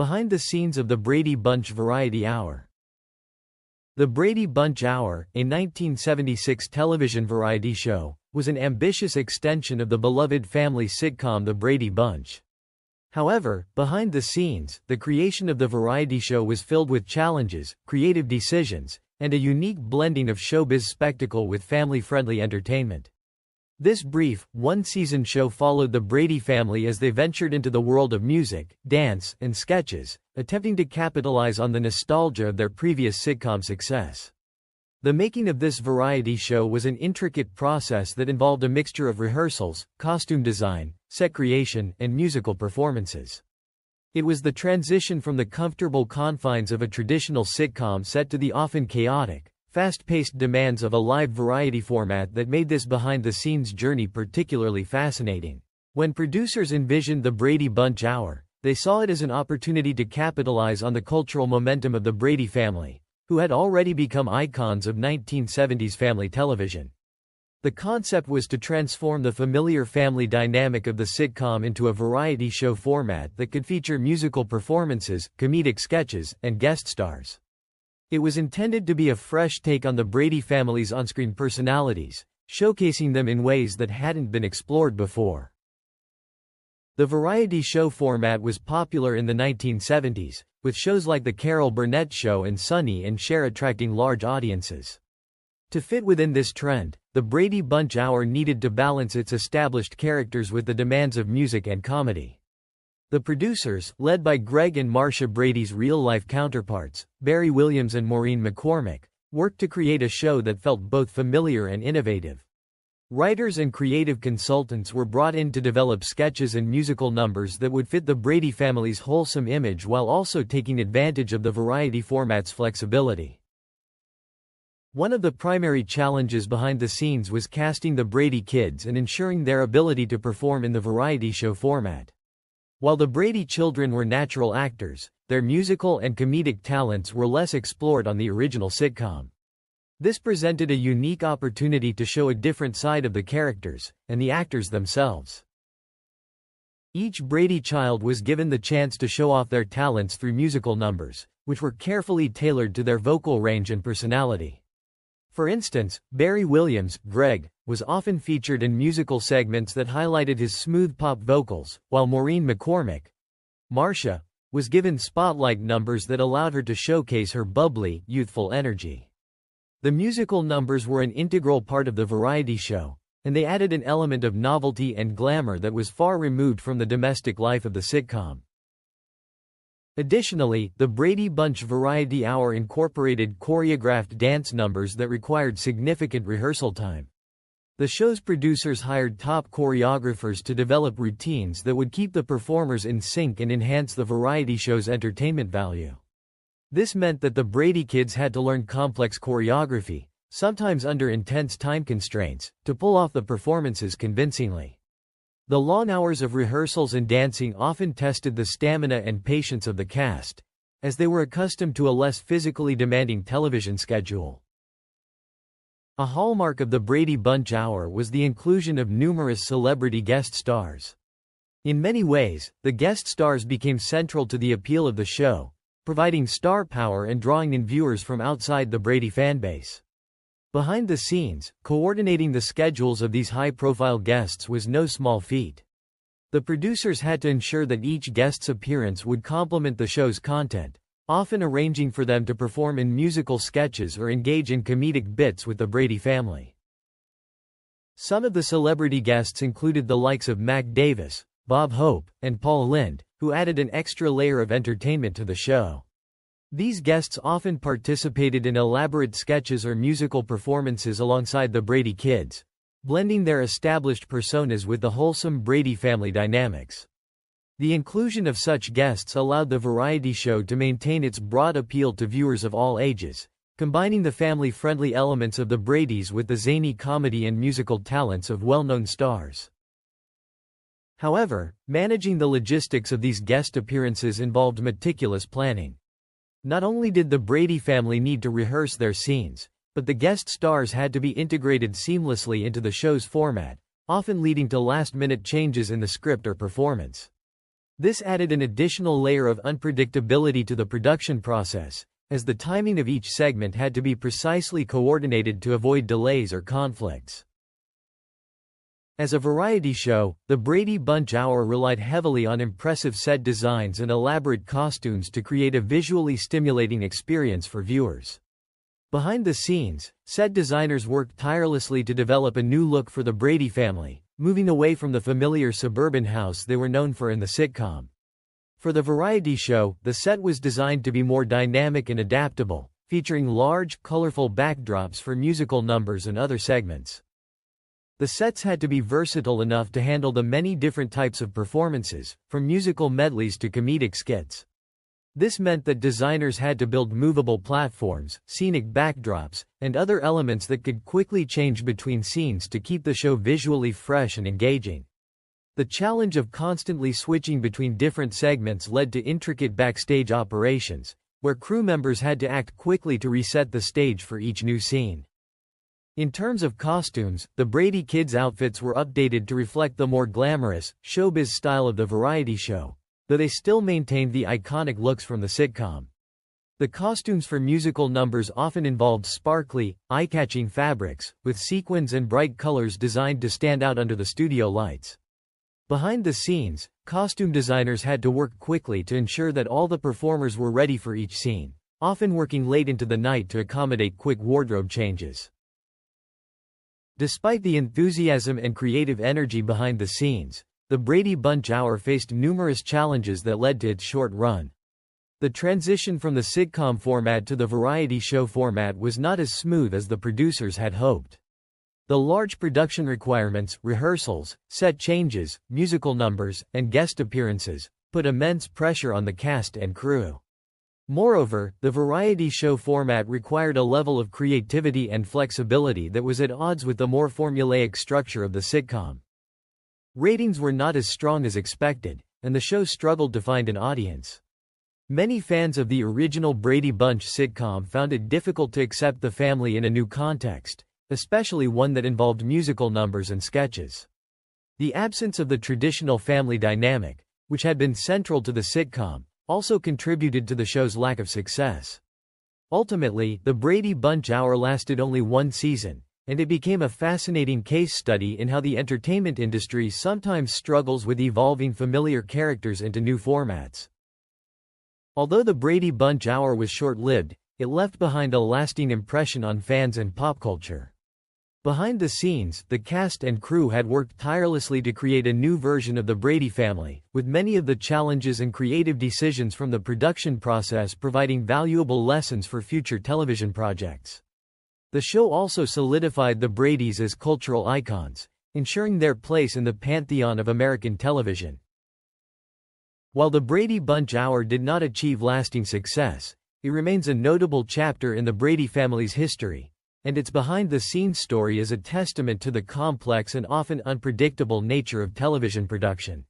Behind the scenes of the Brady Bunch Variety Hour. The Brady Bunch Hour, a 1976 television variety show, was an ambitious extension of the beloved family sitcom The Brady Bunch. However, behind the scenes, the creation of the variety show was filled with challenges, creative decisions, and a unique blending of showbiz spectacle with family-friendly entertainment. This brief, one-season show followed the Brady family as they ventured into the world of music, dance, and sketches, attempting to capitalize on the nostalgia of their previous sitcom success. The making of this variety show was an intricate process that involved a mixture of rehearsals, costume design, set creation, and musical performances. It was the transition from the comfortable confines of a traditional sitcom set to the often chaotic, fast-paced demands of a live variety format that made this behind-the-scenes journey particularly fascinating. When producers envisioned the Brady Bunch Hour, they saw it as an opportunity to capitalize on the cultural momentum of the Brady family, who had already become icons of 1970s family television. The concept was to transform the familiar family dynamic of the sitcom into a variety show format that could feature musical performances, comedic sketches, and guest stars. It was intended to be a fresh take on the Brady family's on-screen personalities, showcasing them in ways that hadn't been explored before. The variety show format was popular in the 1970s, with shows like The Carol Burnett Show and Sonny and Cher attracting large audiences. To fit within this trend, the Brady Bunch Hour needed to balance its established characters with the demands of music and comedy. The producers, led by Greg and Marcia Brady's real-life counterparts, Barry Williams and Maureen McCormick, worked to create a show that felt both familiar and innovative. Writers and creative consultants were brought in to develop sketches and musical numbers that would fit the Brady family's wholesome image while also taking advantage of the variety format's flexibility. One of the primary challenges behind the scenes was casting the Brady kids and ensuring their ability to perform in the variety show format. While the Brady children were natural actors, their musical and comedic talents were less explored on the original sitcom. This presented a unique opportunity to show a different side of the characters, and the actors themselves. Each Brady child was given the chance to show off their talents through musical numbers, which were carefully tailored to their vocal range and personality. For instance, Barry Williams, Greg, was often featured in musical segments that highlighted his smooth pop vocals, while Maureen McCormick, Marcia, was given spotlight numbers that allowed her to showcase her bubbly, youthful energy. The musical numbers were an integral part of the variety show, and they added an element of novelty and glamour that was far removed from the domestic life of the sitcom. Additionally, the Brady Bunch Variety Hour incorporated choreographed dance numbers that required significant rehearsal time. The show's producers hired top choreographers to develop routines that would keep the performers in sync and enhance the variety show's entertainment value. This meant that the Brady kids had to learn complex choreography, sometimes under intense time constraints, to pull off the performances convincingly. The long hours of rehearsals and dancing often tested the stamina and patience of the cast, as they were accustomed to a less physically demanding television schedule. A hallmark of the Brady Bunch Hour was the inclusion of numerous celebrity guest stars. In many ways, the guest stars became central to the appeal of the show, providing star power and drawing in viewers from outside the Brady fanbase. Behind the scenes, coordinating the schedules of these high-profile guests was no small feat. The producers had to ensure that each guest's appearance would complement the show's content, often arranging for them to perform in musical sketches or engage in comedic bits with the Brady family. Some of the celebrity guests included the likes of Mac Davis, Bob Hope, and Paul Lynde, who added an extra layer of entertainment to the show. These guests often participated in elaborate sketches or musical performances alongside the Brady kids, blending their established personas with the wholesome Brady family dynamics. The inclusion of such guests allowed the variety show to maintain its broad appeal to viewers of all ages, combining the family-friendly elements of the Bradys with the zany comedy and musical talents of well-known stars. However, managing the logistics of these guest appearances involved meticulous planning. Not only did the Brady family need to rehearse their scenes, but the guest stars had to be integrated seamlessly into the show's format, often leading to last-minute changes in the script or performance. This added an additional layer of unpredictability to the production process, as the timing of each segment had to be precisely coordinated to avoid delays or conflicts. As a variety show, the Brady Bunch Hour relied heavily on impressive set designs and elaborate costumes to create a visually stimulating experience for viewers. Behind the scenes, set designers worked tirelessly to develop a new look for the Brady family, moving away from the familiar suburban house they were known for in the sitcom. For the variety show, the set was designed to be more dynamic and adaptable, featuring large, colorful backdrops for musical numbers and other segments. The sets had to be versatile enough to handle the many different types of performances, from musical medleys to comedic skits. This meant that designers had to build movable platforms, scenic backdrops, and other elements that could quickly change between scenes to keep the show visually fresh and engaging. The challenge of constantly switching between different segments led to intricate backstage operations, where crew members had to act quickly to reset the stage for each new scene. In terms of costumes, the Brady kids' outfits were updated to reflect the more glamorous, showbiz style of the variety show, though they still maintained the iconic looks from the sitcom. The costumes for musical numbers often involved sparkly, eye-catching fabrics, with sequins and bright colors designed to stand out under the studio lights. Behind the scenes, costume designers had to work quickly to ensure that all the performers were ready for each scene, often working late into the night to accommodate quick wardrobe changes. Despite the enthusiasm and creative energy behind the scenes, the Brady Bunch Hour faced numerous challenges that led to its short run. The transition from the sitcom format to the variety show format was not as smooth as the producers had hoped. The large production requirements, rehearsals, set changes, musical numbers, and guest appearances put immense pressure on the cast and crew. Moreover, the variety show format required a level of creativity and flexibility that was at odds with the more formulaic structure of the sitcom. Ratings were not as strong as expected, and the show struggled to find an audience. Many fans of the original Brady Bunch sitcom found it difficult to accept the family in a new context, especially one that involved musical numbers and sketches. The absence of the traditional family dynamic, which had been central to the sitcom, also contributed to the show's lack of success. Ultimately, the Brady Bunch Hour lasted only one season, and it became a fascinating case study in how the entertainment industry sometimes struggles with evolving familiar characters into new formats. Although the Brady Bunch Hour was short-lived, it left behind a lasting impression on fans and pop culture. Behind the scenes, the cast and crew had worked tirelessly to create a new version of the Brady family, with many of the challenges and creative decisions from the production process providing valuable lessons for future television projects. The show also solidified the Bradys as cultural icons, ensuring their place in the pantheon of American television. While the Brady Bunch Hour did not achieve lasting success, it remains a notable chapter in the Brady family's history, and its behind-the-scenes story is a testament to the complex and often unpredictable nature of television production.